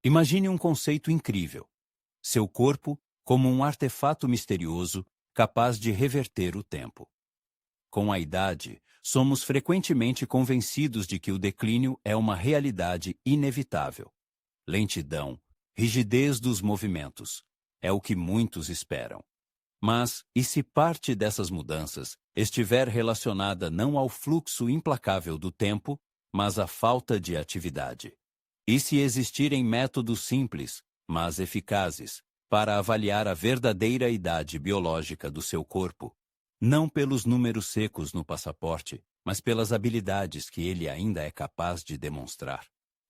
Imagine um conceito incrível. Seu corpo como um artefato misterioso capaz de reverter o tempo. Com a idade, somos frequentemente convencidos de que o declínio é uma realidade inevitável. Lentidão, rigidez dos movimentos, é o que muitos esperam. Mas, e se parte dessas mudanças estiver relacionada não ao fluxo implacável do tempo, mas à falta de atividade? E se existirem métodos simples, mas eficazes, para avaliar a verdadeira idade biológica do seu corpo, não pelos números secos no passaporte, mas pelas habilidades que ele ainda é capaz de demonstrar?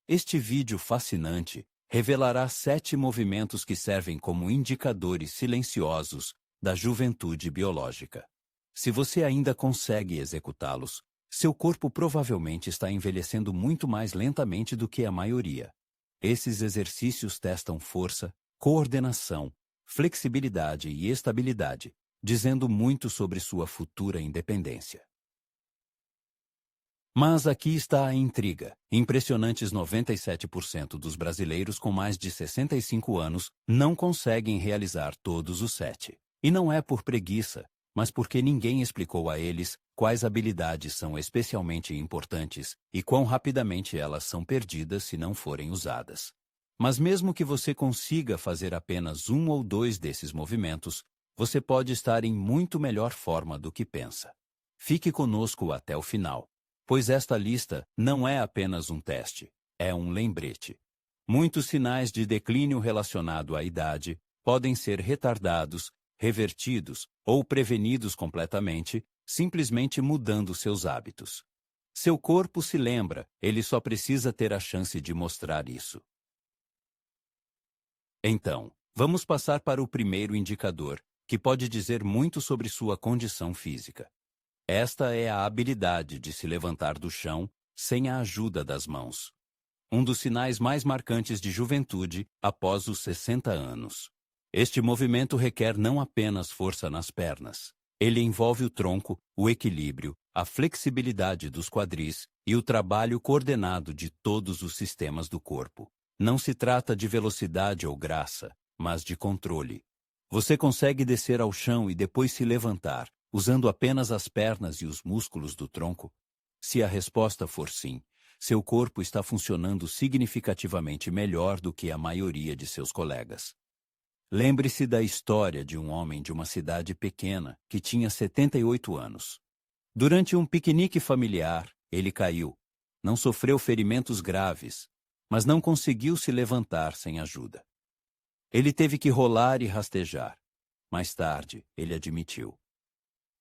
Este vídeo fascinante revelará 7 movimentos que servem como indicadores silenciosos da juventude biológica. Se você ainda consegue executá-los, seu corpo provavelmente está envelhecendo muito mais lentamente do que a maioria. Esses exercícios testam força, coordenação, flexibilidade e estabilidade, dizendo muito sobre sua futura independência. Mas aqui está a intriga. Impressionantes 97% dos brasileiros com mais de 65 anos não conseguem realizar todos os 7. E não é por preguiça, mas porque ninguém explicou a eles quais habilidades são especialmente importantes e quão rapidamente elas são perdidas se não forem usadas. Mas mesmo que você consiga fazer apenas um ou dois desses movimentos, você pode estar em muito melhor forma do que pensa. Fique conosco até o final, pois esta lista não é apenas um teste, é um lembrete. Muitos sinais de declínio relacionado à idade podem ser retardados, revertidos ou prevenidos completamente, simplesmente mudando seus hábitos. Seu corpo se lembra, ele só precisa ter a chance de mostrar isso. Então, vamos passar para o primeiro indicador, que pode dizer muito sobre sua condição física. Esta é a habilidade de se levantar do chão sem a ajuda das mãos. Um dos sinais mais marcantes de juventude após os 60 anos. Este movimento requer não apenas força nas pernas. Ele envolve o tronco, o equilíbrio, a flexibilidade dos quadris e o trabalho coordenado de todos os sistemas do corpo. Não se trata de velocidade ou graça, mas de controle. Você consegue descer ao chão e depois se levantar, usando apenas as pernas e os músculos do tronco? Se a resposta for sim, seu corpo está funcionando significativamente melhor do que a maioria de seus colegas. Lembre-se da história de um homem de uma cidade pequena que tinha 78 anos. Durante um piquenique familiar, ele caiu. Não sofreu ferimentos graves, mas não conseguiu se levantar sem ajuda. Ele teve que rolar e rastejar. Mais tarde, ele admitiu: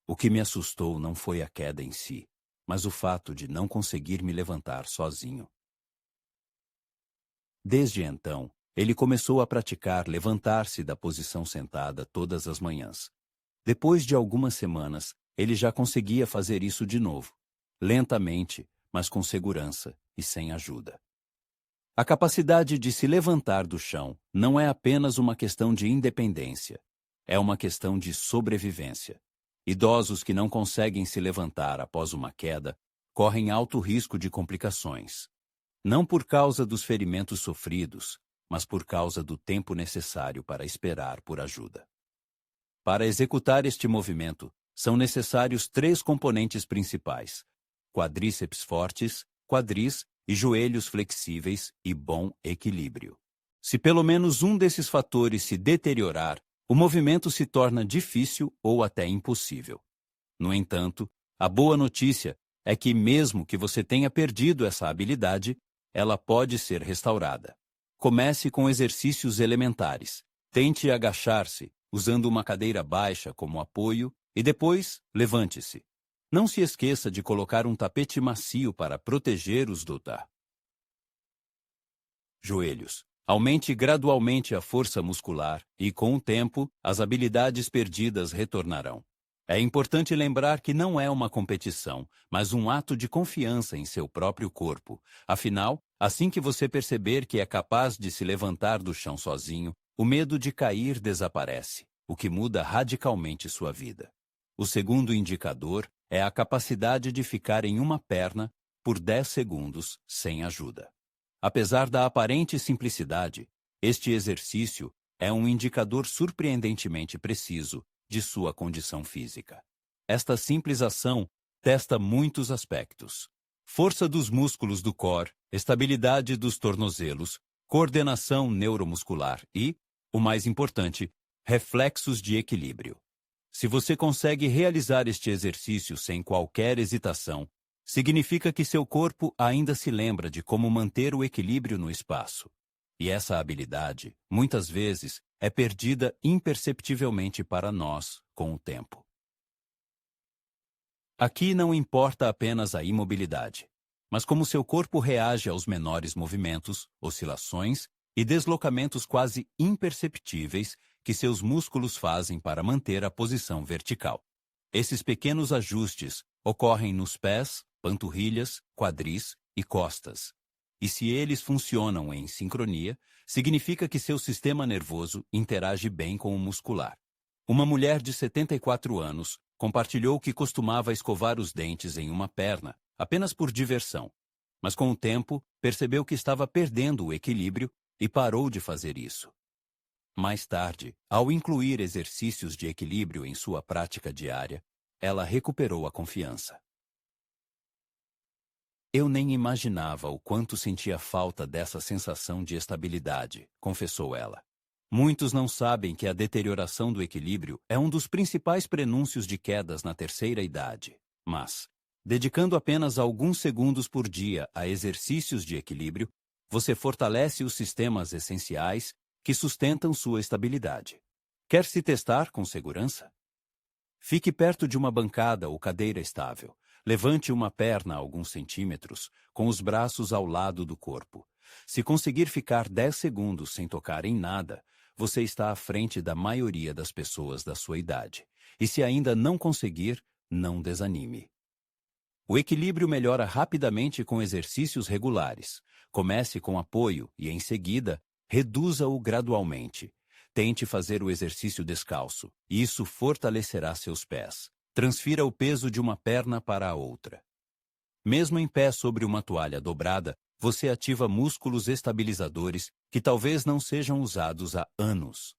"O que me assustou não foi a queda em si, mas o fato de não conseguir me levantar sozinho." Desde então, ele começou a praticar levantar-se da posição sentada todas as manhãs. Depois de algumas semanas, ele já conseguia fazer isso de novo, lentamente, mas com segurança e sem ajuda. A capacidade de se levantar do chão não é apenas uma questão de independência, é uma questão de sobrevivência. Idosos que não conseguem se levantar após uma queda correm alto risco de complicações. Não por causa dos ferimentos sofridos, mas por causa do tempo necessário para esperar por ajuda. Para executar este movimento, são necessários 3 componentes principais: quadríceps fortes, quadris e joelhos flexíveis e bom equilíbrio. Se pelo menos um desses fatores se deteriorar, o movimento se torna difícil ou até impossível. No entanto, a boa notícia é que mesmo que você tenha perdido essa habilidade, ela pode ser restaurada. Comece com exercícios elementares. Tente agachar-se, usando uma cadeira baixa como apoio, e depois levante-se. Não se esqueça de colocar um tapete macio para proteger os joelhos. Aumente gradualmente a força muscular e, com o tempo, as habilidades perdidas retornarão. É importante lembrar que não é uma competição, mas um ato de confiança em seu próprio corpo. Afinal, assim que você perceber que é capaz de se levantar do chão sozinho, o medo de cair desaparece, o que muda radicalmente sua vida. O segundo indicador é a capacidade de ficar em uma perna por 10 segundos sem ajuda. Apesar da aparente simplicidade, este exercício é um indicador surpreendentemente preciso de sua condição física. Esta simples ação testa muitos aspectos: força dos músculos do core, estabilidade dos tornozelos, coordenação neuromuscular e, o mais importante, reflexos de equilíbrio. Se você consegue realizar este exercício sem qualquer hesitação, significa que seu corpo ainda se lembra de como manter o equilíbrio no espaço. E essa habilidade, muitas vezes, é perdida imperceptivelmente para nós com o tempo. Aqui não importa apenas a imobilidade, mas como seu corpo reage aos menores movimentos, oscilações e deslocamentos quase imperceptíveis que seus músculos fazem para manter a posição vertical. Esses pequenos ajustes ocorrem nos pés, panturrilhas, quadris e costas. E se eles funcionam em sincronia, significa que seu sistema nervoso interage bem com o muscular. Uma mulher de 74 anos compartilhou que costumava escovar os dentes em uma perna, apenas por diversão. Mas com o tempo, percebeu que estava perdendo o equilíbrio e parou de fazer isso. Mais tarde, ao incluir exercícios de equilíbrio em sua prática diária, ela recuperou a confiança. Eu nem imaginava o quanto sentia falta dessa sensação de estabilidade, confessou ela. Muitos não sabem que a deterioração do equilíbrio é um dos principais prenúncios de quedas na terceira idade. Mas, dedicando apenas alguns segundos por dia a exercícios de equilíbrio, você fortalece os sistemas essenciais que sustentam sua estabilidade. Quer se testar com segurança? Fique perto de uma bancada ou cadeira estável. Levante uma perna a alguns centímetros, com os braços ao lado do corpo. Se conseguir ficar 10 segundos sem tocar em nada, você está à frente da maioria das pessoas da sua idade. E se ainda não conseguir, não desanime. O equilíbrio melhora rapidamente com exercícios regulares. Comece com apoio e, em seguida, reduza-o gradualmente. Tente fazer o exercício descalço. Isso fortalecerá seus pés. Transfira o peso de uma perna para a outra. Mesmo em pé sobre uma toalha dobrada, você ativa músculos estabilizadores que talvez não sejam usados há anos.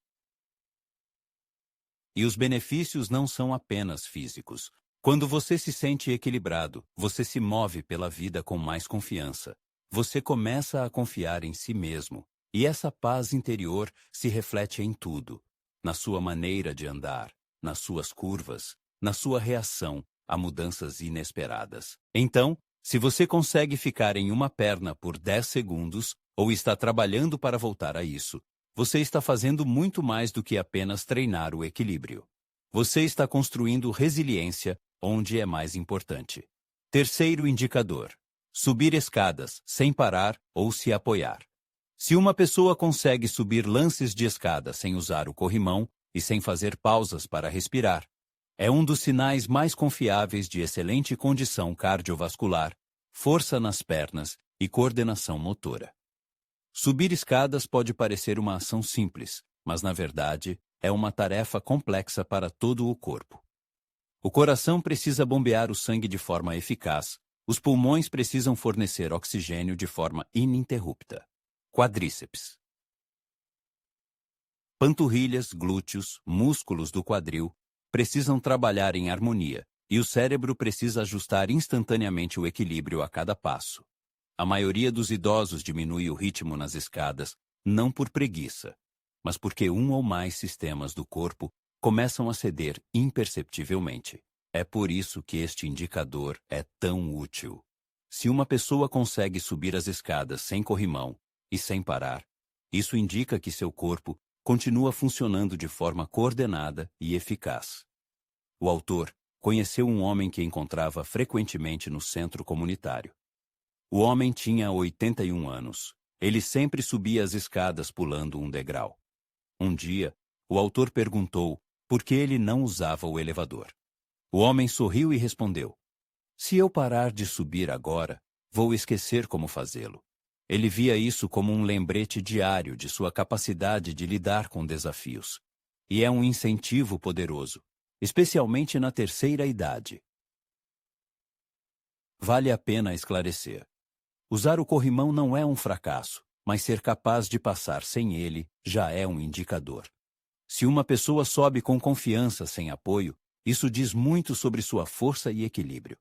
E os benefícios não são apenas físicos. Quando você se sente equilibrado, você se move pela vida com mais confiança. Você começa a confiar em si mesmo. E essa paz interior se reflete em tudo. Na sua maneira de andar, nas suas curvas, na sua reação a mudanças inesperadas. Então, se você consegue ficar em uma perna por 10 segundos ou está trabalhando para voltar a isso, você está fazendo muito mais do que apenas treinar o equilíbrio. Você está construindo resiliência onde é mais importante. Terceiro indicador: subir escadas sem parar ou se apoiar. Se uma pessoa consegue subir lances de escada sem usar o corrimão e sem fazer pausas para respirar, é um dos sinais mais confiáveis de excelente condição cardiovascular, força nas pernas e coordenação motora. Subir escadas pode parecer uma ação simples, mas na verdade é uma tarefa complexa para todo o corpo. O coração precisa bombear o sangue de forma eficaz, os pulmões precisam fornecer oxigênio de forma ininterrupta. Quadríceps. Panturrilhas, glúteos, músculos do quadril precisam trabalhar em harmonia e o cérebro precisa ajustar instantaneamente o equilíbrio a cada passo. A maioria dos idosos diminui o ritmo nas escadas não por preguiça, mas porque um ou mais sistemas do corpo começam a ceder imperceptivelmente. É por isso que este indicador é tão útil. Se uma pessoa consegue subir as escadas sem corrimão e sem parar, isso indica que seu corpo continua funcionando de forma coordenada e eficaz. O autor conheceu um homem que encontrava frequentemente no centro comunitário. O homem tinha 81 anos. Ele sempre subia as escadas pulando um degrau. Um dia, o autor perguntou por que ele não usava o elevador. O homem sorriu e respondeu: "Se eu parar de subir agora, vou esquecer como fazê-lo." Ele via isso como um lembrete diário de sua capacidade de lidar com desafios. E é um incentivo poderoso, especialmente na terceira idade. Vale a pena esclarecer. Usar o corrimão não é um fracasso, mas ser capaz de passar sem ele já é um indicador. Se uma pessoa sobe com confiança sem apoio, isso diz muito sobre sua força e equilíbrio.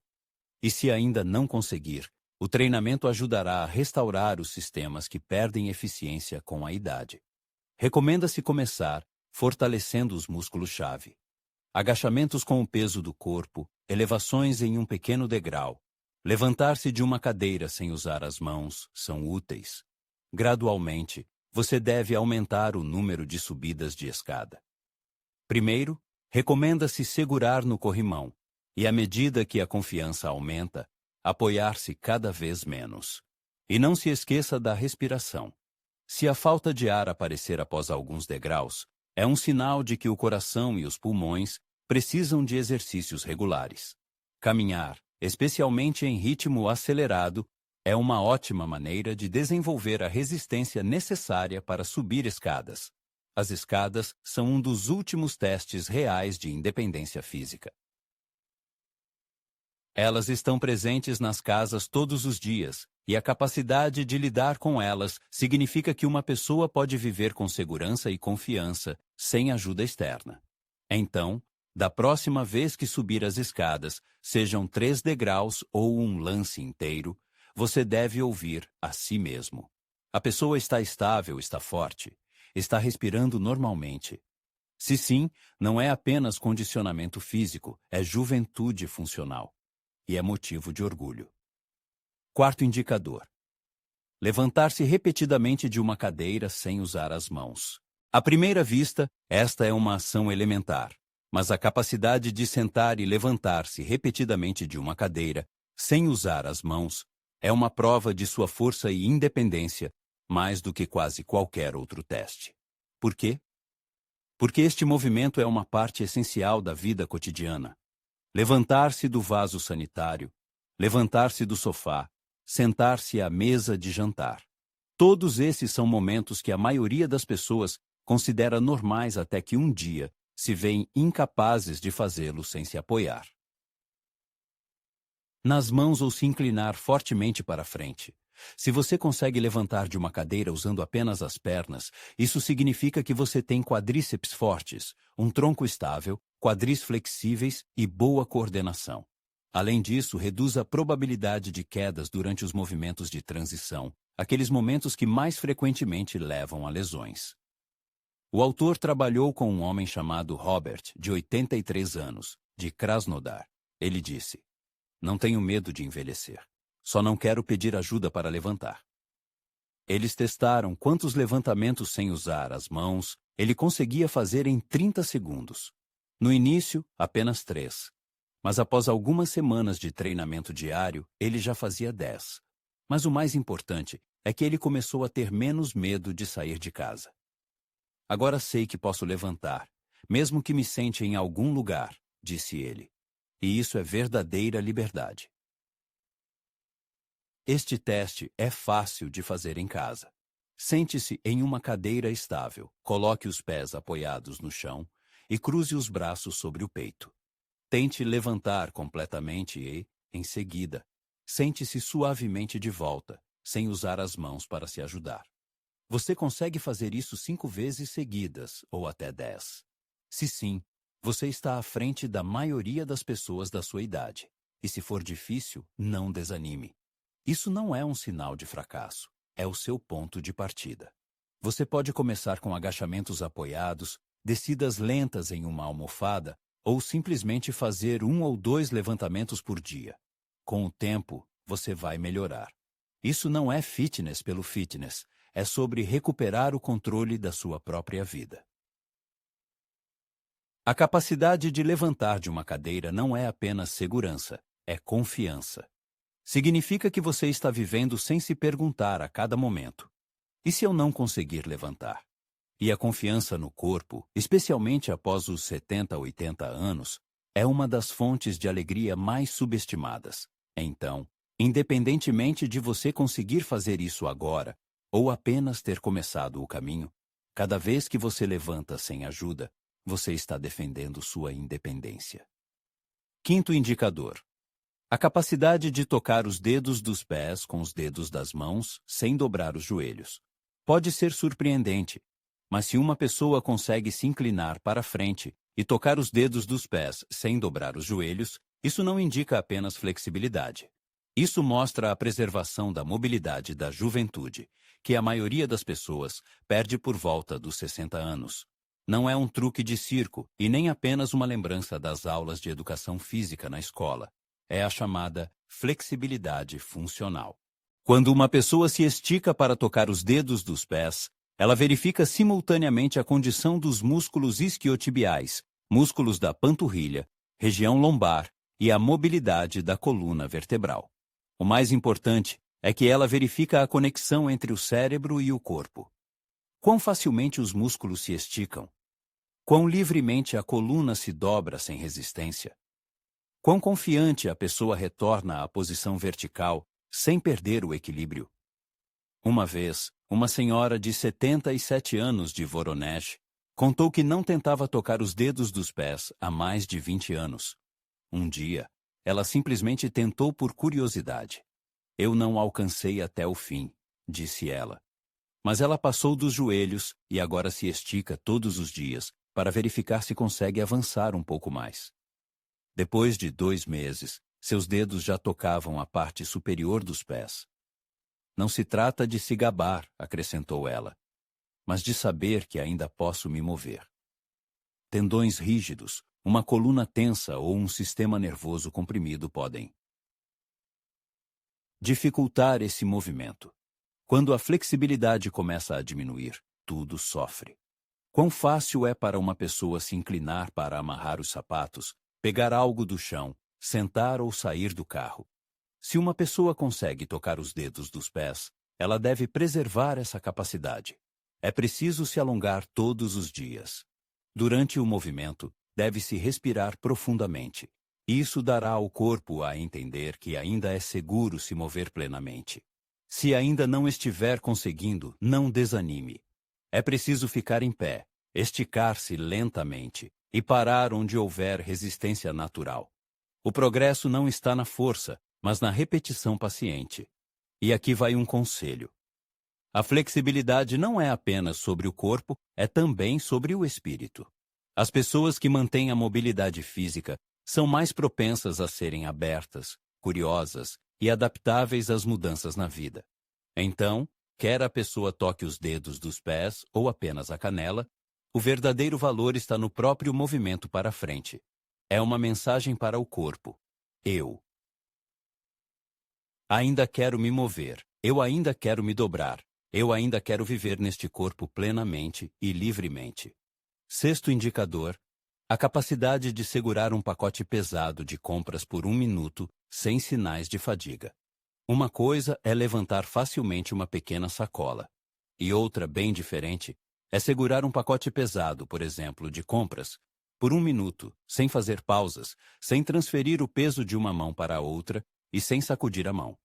E se ainda não conseguir, o treinamento ajudará a restaurar os sistemas que perdem eficiência com a idade. Recomenda-se começar fortalecendo os músculos-chave. Agachamentos com o peso do corpo, elevações em um pequeno degrau, levantar-se de uma cadeira sem usar as mãos são úteis. Gradualmente, você deve aumentar o número de subidas de escada. Primeiro, recomenda-se segurar no corrimão e, à medida que a confiança aumenta, apoiar-se cada vez menos. E não se esqueça da respiração. Se a falta de ar aparecer após alguns degraus, é um sinal de que o coração e os pulmões precisam de exercícios regulares. Caminhar, especialmente em ritmo acelerado, é uma ótima maneira de desenvolver a resistência necessária para subir escadas. As escadas são um dos últimos testes reais de independência física. Elas estão presentes nas casas todos os dias, e a capacidade de lidar com elas significa que uma pessoa pode viver com segurança e confiança, sem ajuda externa. Então, da próxima vez que subir as escadas, sejam 3 degraus ou um lance inteiro, você deve ouvir a si mesmo. A pessoa está estável, está forte, está respirando normalmente. Se sim, não é apenas condicionamento físico, é juventude funcional. E é motivo de orgulho. Quarto indicador: levantar-se repetidamente de uma cadeira sem usar as mãos. À primeira vista, esta é uma ação elementar, mas a capacidade de sentar e levantar-se repetidamente de uma cadeira, sem usar as mãos, é uma prova de sua força e independência, mais do que quase qualquer outro teste. Por quê? Porque este movimento é uma parte essencial da vida cotidiana. Levantar-se do vaso sanitário, levantar-se do sofá, sentar-se à mesa de jantar. Todos esses são momentos que a maioria das pessoas considera normais até que um dia se veem incapazes de fazê-lo sem se apoiar nas mãos ou se inclinar fortemente para frente. Se você consegue levantar de uma cadeira usando apenas as pernas, isso significa que você tem quadríceps fortes, um tronco estável, quadris flexíveis e boa coordenação. Além disso, reduz a probabilidade de quedas durante os movimentos de transição, aqueles momentos que mais frequentemente levam a lesões. O autor trabalhou com um homem chamado Robert, de 83 anos, de Krasnodar. Ele disse: "Não tenho medo de envelhecer. Só não quero pedir ajuda para levantar." Eles testaram quantos levantamentos sem usar as mãos ele conseguia fazer em 30 segundos. No início, apenas 3. Mas após algumas semanas de treinamento diário, ele já fazia 10. Mas o mais importante é que ele começou a ter menos medo de sair de casa. "Agora sei que posso levantar, mesmo que me sente em algum lugar", disse ele. E isso é verdadeira liberdade. Este teste é fácil de fazer em casa. Sente-se em uma cadeira estável, coloque os pés apoiados no chão e cruze os braços sobre o peito. Tente levantar completamente e, em seguida, sente-se suavemente de volta, sem usar as mãos para se ajudar. Você consegue fazer isso 5 vezes seguidas, ou até 10. Se sim, você está à frente da maioria das pessoas da sua idade. E se for difícil, não desanime. Isso não é um sinal de fracasso, é o seu ponto de partida. Você pode começar com agachamentos apoiados, descidas lentas em uma almofada, ou simplesmente fazer 1 ou 2 levantamentos por dia. Com o tempo, você vai melhorar. Isso não é fitness pelo fitness, é sobre recuperar o controle da sua própria vida. A capacidade de levantar de uma cadeira não é apenas segurança, é confiança. Significa que você está vivendo sem se perguntar a cada momento: e se eu não conseguir levantar? E a confiança no corpo, especialmente após os 70 a 80 anos, é uma das fontes de alegria mais subestimadas. Então, independentemente de você conseguir fazer isso agora, ou apenas ter começado o caminho, cada vez que você levanta sem ajuda, você está defendendo sua independência. Quinto indicador: A capacidade de tocar os dedos dos pés com os dedos das mãos sem dobrar os joelhos. Pode ser surpreendente, mas se uma pessoa consegue se inclinar para frente e tocar os dedos dos pés sem dobrar os joelhos, isso não indica apenas flexibilidade. Isso mostra a preservação da mobilidade da juventude, que a maioria das pessoas perde por volta dos 60 anos. Não é um truque de circo e nem apenas uma lembrança das aulas de educação física na escola. É a chamada flexibilidade funcional. Quando uma pessoa se estica para tocar os dedos dos pés, ela verifica simultaneamente a condição dos músculos isquiotibiais, músculos da panturrilha, região lombar e a mobilidade da coluna vertebral. O mais importante é que ela verifica a conexão entre o cérebro e o corpo. Quão facilmente os músculos se esticam? Quão livremente a coluna se dobra sem resistência? Quão confiante a pessoa retorna à posição vertical sem perder o equilíbrio? Uma vez, uma senhora de 77 anos de Voronezh contou que não tentava tocar os dedos dos pés há mais de 20 anos. Um dia, ela simplesmente tentou por curiosidade. Eu não alcancei até o fim, disse ela. Mas ela passou dos joelhos e agora se estica todos os dias para verificar se consegue avançar um pouco mais. Depois de 2 meses, seus dedos já tocavam a parte superior dos pés. Não se trata de se gabar, acrescentou ela, mas de saber que ainda posso me mover. Tendões rígidos, uma coluna tensa ou um sistema nervoso comprimido podem dificultar esse movimento. Quando a flexibilidade começa a diminuir, tudo sofre. Quão fácil é para uma pessoa se inclinar para amarrar os sapatos, pegar algo do chão, sentar ou sair do carro. Se uma pessoa consegue tocar os dedos dos pés, ela deve preservar essa capacidade. É preciso se alongar todos os dias. Durante o movimento, deve-se respirar profundamente. Isso dará ao corpo a entender que ainda é seguro se mover plenamente. Se ainda não estiver conseguindo, não desanime. É preciso ficar em pé, esticar-se lentamente e parar onde houver resistência natural. O progresso não está na força, mas na repetição paciente. E aqui vai um conselho. A flexibilidade não é apenas sobre o corpo, é também sobre o espírito. As pessoas que mantêm a mobilidade física são mais propensas a serem abertas, curiosas e adaptáveis às mudanças na vida. Então, quer a pessoa toque os dedos dos pés ou apenas a canela, o verdadeiro valor está no próprio movimento para frente. É uma mensagem para o corpo. Eu ainda quero me mover, eu ainda quero me dobrar, eu ainda quero viver neste corpo plenamente e livremente. Sexto indicador, a capacidade de segurar um pacote pesado de compras por 1 minuto sem sinais de fadiga. Uma coisa é levantar facilmente uma pequena sacola, e outra bem diferente é segurar um pacote pesado, por exemplo, de compras, por 1 minuto, sem fazer pausas, sem transferir o peso de uma mão para a outra e sem sacudir a mão.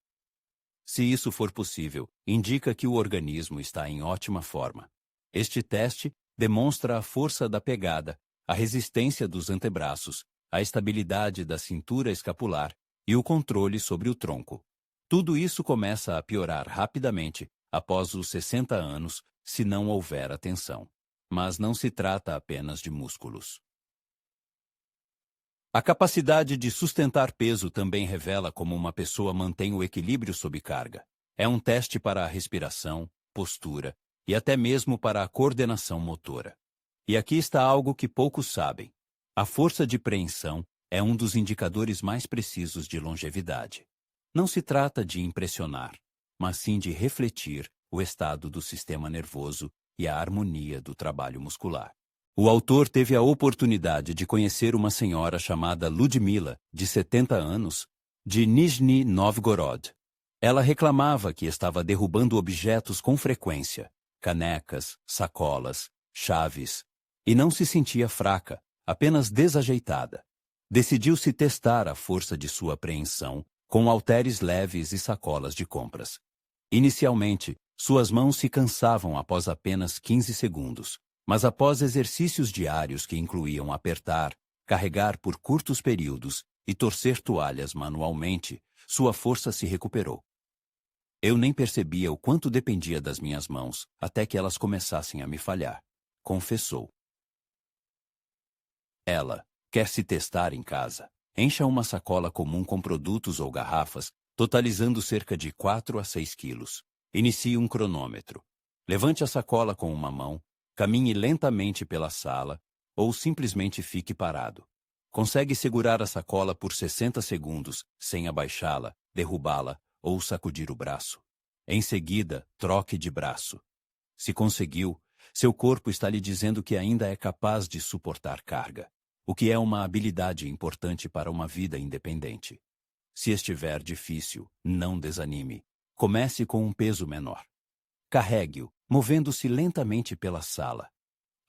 Se isso for possível, indica que o organismo está em ótima forma. Este teste demonstra a força da pegada, a resistência dos antebraços, a estabilidade da cintura escapular e o controle sobre o tronco. Tudo isso começa a piorar rapidamente após os 60 anos, se não houver atenção. Mas não se trata apenas de músculos. A capacidade de sustentar peso também revela como uma pessoa mantém o equilíbrio sob carga. É um teste para a respiração, postura e até mesmo para a coordenação motora. E aqui está algo que poucos sabem. A força de preensão é um dos indicadores mais precisos de longevidade. Não se trata de impressionar, mas sim de refletir o estado do sistema nervoso e a harmonia do trabalho muscular. O autor teve a oportunidade de conhecer uma senhora chamada Ludmila, de 70 anos, de Nizhny Novgorod. Ela reclamava que estava derrubando objetos com frequência, canecas, sacolas, chaves, e não se sentia fraca, apenas desajeitada. Decidiu-se testar a força de sua apreensão com halteres leves e sacolas de compras. Inicialmente, suas mãos se cansavam após apenas 15 segundos, mas após exercícios diários que incluíam apertar, carregar por curtos períodos e torcer toalhas manualmente, sua força se recuperou. Eu nem percebia o quanto dependia das minhas mãos, até que elas começassem a me falhar, confessou. Ela quer se testar em casa. Encha uma sacola comum com produtos ou garrafas, totalizando cerca de 4 a 6 quilos. Inicie um cronômetro. Levante a sacola com uma mão, caminhe lentamente pela sala ou simplesmente fique parado. Consegue segurar a sacola por 60 segundos sem abaixá-la, derrubá-la ou sacudir o braço. Em seguida, troque de braço. Se conseguiu, seu corpo está lhe dizendo que ainda é capaz de suportar carga, o que é uma habilidade importante para uma vida independente. Se estiver difícil, não desanime. Comece com um peso menor. Carregue-o, movendo-se lentamente pela sala.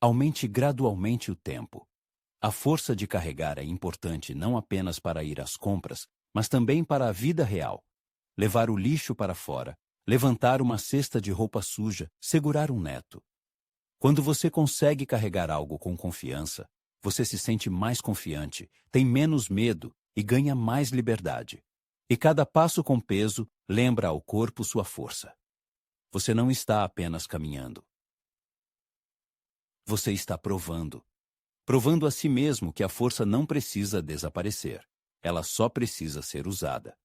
Aumente gradualmente o tempo. A força de carregar é importante não apenas para ir às compras, mas também para a vida real. Levar o lixo para fora, levantar uma cesta de roupa suja, segurar um neto. Quando você consegue carregar algo com confiança, você se sente mais confiante, tem menos medo e ganha mais liberdade. E cada passo com peso lembra ao corpo sua força. Você não está apenas caminhando. Você está provando. Provando a si mesmo que a força não precisa desaparecer. Ela só precisa ser usada.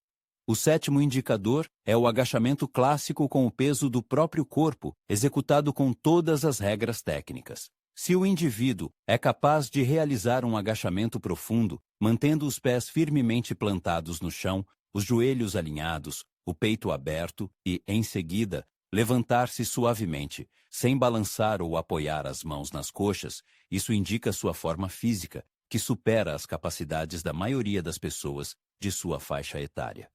O sétimo indicador é o agachamento clássico com o peso do próprio corpo, executado com todas as regras técnicas. Se o indivíduo é capaz de realizar um agachamento profundo, mantendo os pés firmemente plantados no chão, os joelhos alinhados, o peito aberto e, em seguida, levantar-se suavemente, sem balançar ou apoiar as mãos nas coxas, isso indica sua forma física, que supera as capacidades da maioria das pessoas de sua faixa etária.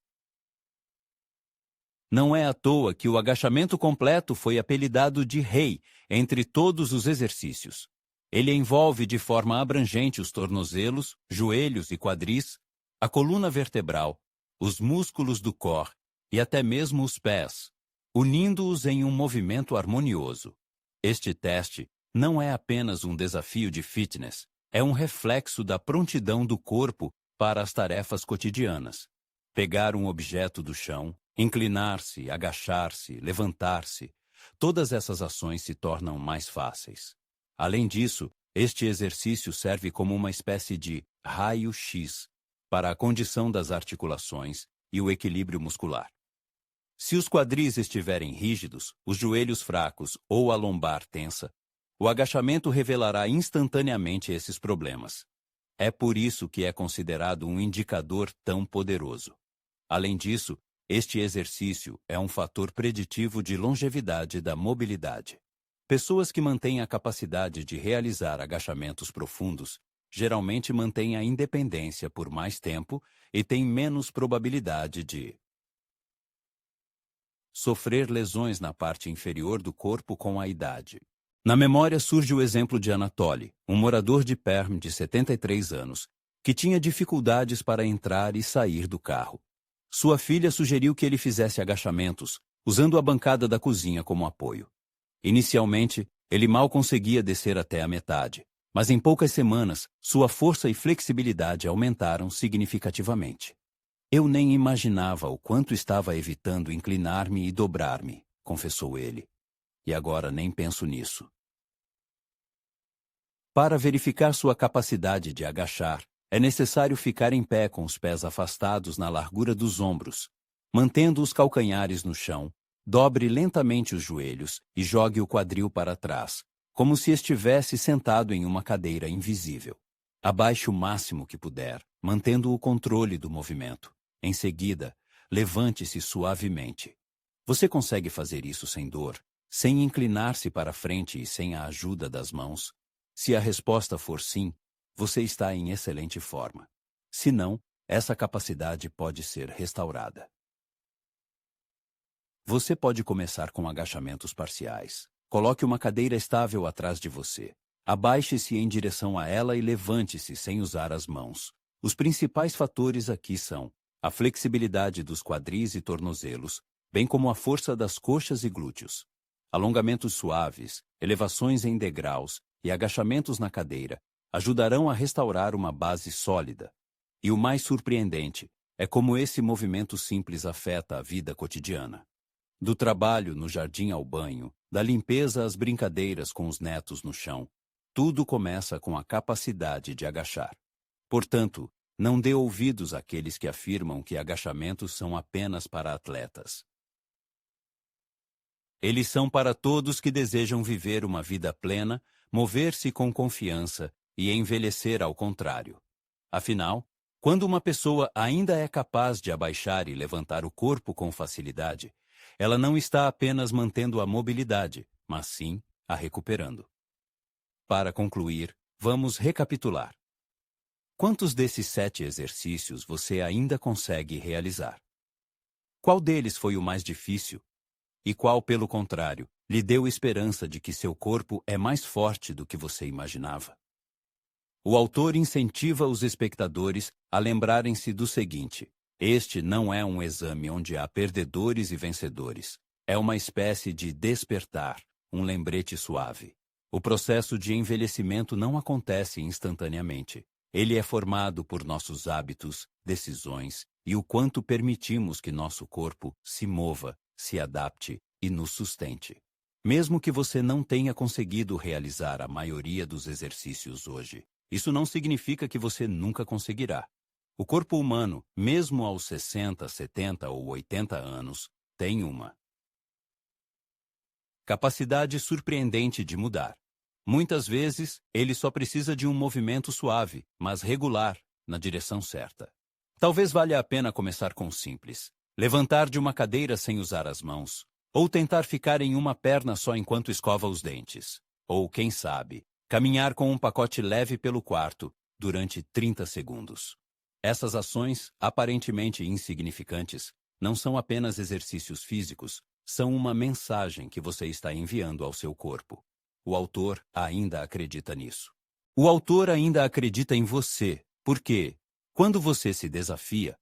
Não é à toa que o agachamento completo foi apelidado de rei entre todos os exercícios. Ele envolve de forma abrangente os tornozelos, joelhos e quadris, a coluna vertebral, os músculos do core e até mesmo os pés, unindo-os em um movimento harmonioso. Este teste não é apenas um desafio de fitness, é um reflexo da prontidão do corpo para as tarefas cotidianas. Pegar um objeto do chão, inclinar-se, agachar-se, levantar-se, todas essas ações se tornam mais fáceis. Além disso, este exercício serve como uma espécie de raio-x para a condição das articulações e o equilíbrio muscular. Se os quadris estiverem rígidos, os joelhos fracos ou a lombar tensa, o agachamento revelará instantaneamente esses problemas. É por isso que é considerado um indicador tão poderoso. Além disso, este exercício é um fator preditivo de longevidade da mobilidade. Pessoas que mantêm a capacidade de realizar agachamentos profundos geralmente mantêm a independência por mais tempo e têm menos probabilidade de sofrer lesões na parte inferior do corpo com a idade. Na memória surge o exemplo de Anatoly, um morador de Perm de 73 anos, que tinha dificuldades para entrar e sair do carro. Sua filha sugeriu que ele fizesse agachamentos, usando a bancada da cozinha como apoio. Inicialmente, ele mal conseguia descer até a metade, mas em poucas semanas, sua força e flexibilidade aumentaram significativamente. Eu nem imaginava o quanto estava evitando inclinar-me e dobrar-me, confessou ele. E agora nem penso nisso. Para verificar sua capacidade de agachar, é necessário ficar em pé com os pés afastados na largura dos ombros. Mantendo os calcanhares no chão, dobre lentamente os joelhos e jogue o quadril para trás, como se estivesse sentado em uma cadeira invisível. Abaixe o máximo que puder, mantendo o controle do movimento. Em seguida, levante-se suavemente. Você consegue fazer isso sem dor, sem inclinar-se para frente e sem a ajuda das mãos? Se a resposta for sim, você está em excelente forma. Se não, essa capacidade pode ser restaurada. Você pode começar com agachamentos parciais. Coloque uma cadeira estável atrás de você. Abaixe-se em direção a ela e levante-se sem usar as mãos. Os principais fatores aqui são a flexibilidade dos quadris e tornozelos, bem como a força das coxas e glúteos. Alongamentos suaves, elevações em degraus e agachamentos na cadeira ajudarão a restaurar uma base sólida. E o mais surpreendente é como esse movimento simples afeta a vida cotidiana. Do trabalho no jardim ao banho, da limpeza às brincadeiras com os netos no chão, tudo começa com a capacidade de agachar. Portanto, não dê ouvidos àqueles que afirmam que agachamentos são apenas para atletas. Eles são para todos que desejam viver uma vida plena, mover-se com confiança e envelhecer ao contrário. Afinal, quando uma pessoa ainda é capaz de abaixar e levantar o corpo com facilidade, ela não está apenas mantendo a mobilidade, mas sim a recuperando. Para concluir, vamos recapitular. Quantos desses 7 exercícios você ainda consegue realizar? Qual deles foi o mais difícil? E qual, pelo contrário, lhe deu esperança de que seu corpo é mais forte do que você imaginava? O autor incentiva os espectadores a lembrarem-se do seguinte: este não é um exame onde há perdedores e vencedores. É uma espécie de despertar, um lembrete suave. O processo de envelhecimento não acontece instantaneamente. Ele é formado por nossos hábitos, decisões e o quanto permitimos que nosso corpo se mova, se adapte e nos sustente. Mesmo que você não tenha conseguido realizar a maioria dos exercícios hoje, isso não significa que você nunca conseguirá. O corpo humano, mesmo aos 60, 70 ou 80 anos, tem uma capacidade surpreendente de mudar. Muitas vezes, ele só precisa de um movimento suave, mas regular, na direção certa. Talvez valha a pena começar com o simples: levantar de uma cadeira sem usar as mãos, ou tentar ficar em uma perna só enquanto escova os dentes, ou, quem sabe, caminhar com um pacote leve pelo quarto durante 30 segundos. Essas ações, aparentemente insignificantes, não são apenas exercícios físicos, são uma mensagem que você está enviando ao seu corpo. O autor ainda acredita nisso. O autor ainda acredita em você, porque, quando você se desafia,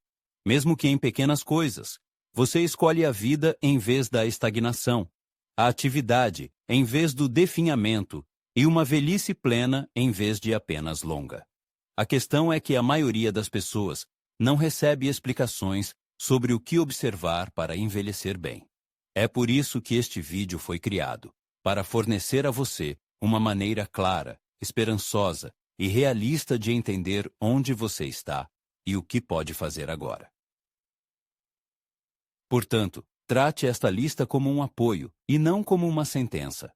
mesmo que em pequenas coisas, você escolhe a vida em vez da estagnação, a atividade em vez do definhamento e uma velhice plena em vez de apenas longa. A questão é que a maioria das pessoas não recebe explicações sobre o que observar para envelhecer bem. É por isso que este vídeo foi criado, para fornecer a você uma maneira clara, esperançosa e realista de entender onde você está e o que pode fazer agora. Portanto, trate esta lista como um apoio e não como uma sentença.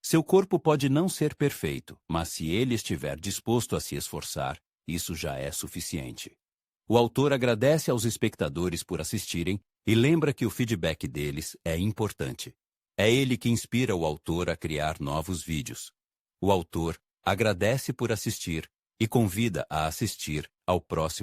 Seu corpo pode não ser perfeito, mas se ele estiver disposto a se esforçar, isso já é suficiente. O autor agradece aos espectadores por assistirem e lembra que o feedback deles é importante. É ele que inspira o autor a criar novos vídeos. O autor agradece por assistir e convida a assistir ao próximo